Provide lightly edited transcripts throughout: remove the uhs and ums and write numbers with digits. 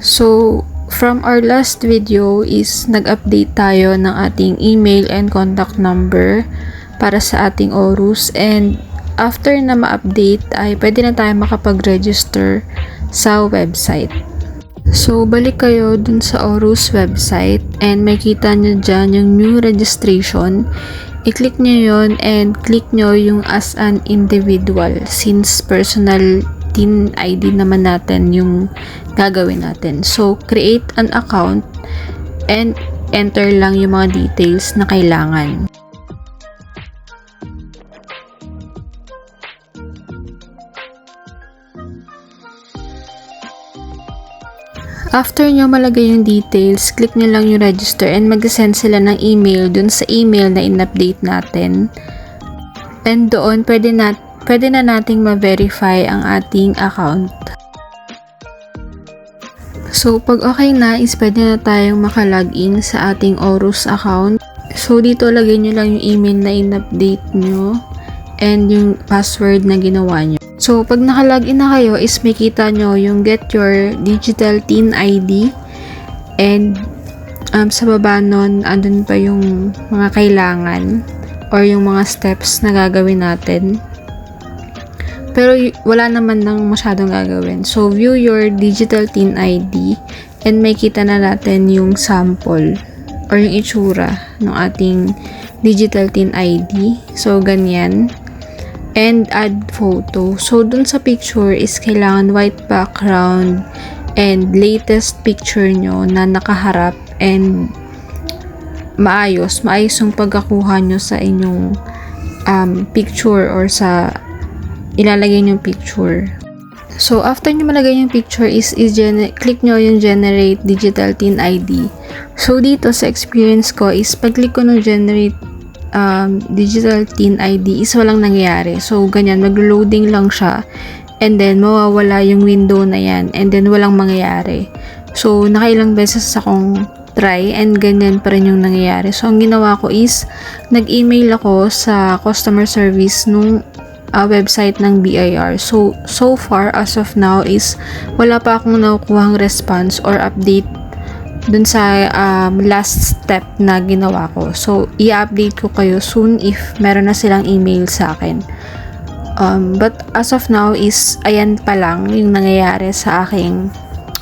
So, from our last video is nag-update tayo ng ating email and contact number para sa ating ORUS, and after na ma-update ay pwede na tayo makapag-register sa website. So, balik kayo dun sa ORUS website and makita nyo dyan yung new registration. I-click nyo yun and click nyo yung as an individual since personal TIN ID naman natin yung gagawin natin. So, create an account and enter lang yung mga details na kailangan. After nyo malagay yung details, click nyo lang yung register and mag-send sila ng email dun sa email na in-update natin. And doon, pwede na nating ma-verify ang ating account. So, pag okay na, is pwede na tayong makalogin sa ating ORUS account. So, dito lagay nyo lang yung email na in-update nyo and yung password na ginawa nyo. So, pag nakalogin na kayo, is makita nyo yung get your digital TIN ID and sa baba nun, andun pa yung mga kailangan or yung mga steps na gagawin natin. Pero wala naman nang masyadong gagawin. So, view your digital TIN ID and makita na natin yung sample or yung itsura ng ating digital TIN ID. So, ganyan. And add photo. So, dun sa picture is kailangan white background and latest picture nyo na nakaharap and maayos yung pagkakuha nyo sa inyong picture or sa ilalagay nyo picture. So, after nyo malagay yung picture is click nyo yung generate digital TIN ID. So, dito sa experience ko is pag-click ko ng generate digital TIN ID is walang nangyayari. So, ganyan, mag-loading lang siya and then mawawala yung window na yan and then walang mangyayari. So, nakailang beses akong try and ganyan pa rin yung nangyayari. So, ang ginawa ko is nag-email ako sa customer service nung website ng BIR. So far, as of now is wala pa akong nakukuhang response or update dun sa last step na ginawa ko. So, i-update ko kayo soon if meron na silang email sa akin. But as of now is ayan pa lang yung nangyayari sa aking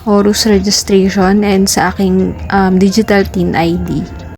ORUS registration and sa aking digital TIN ID.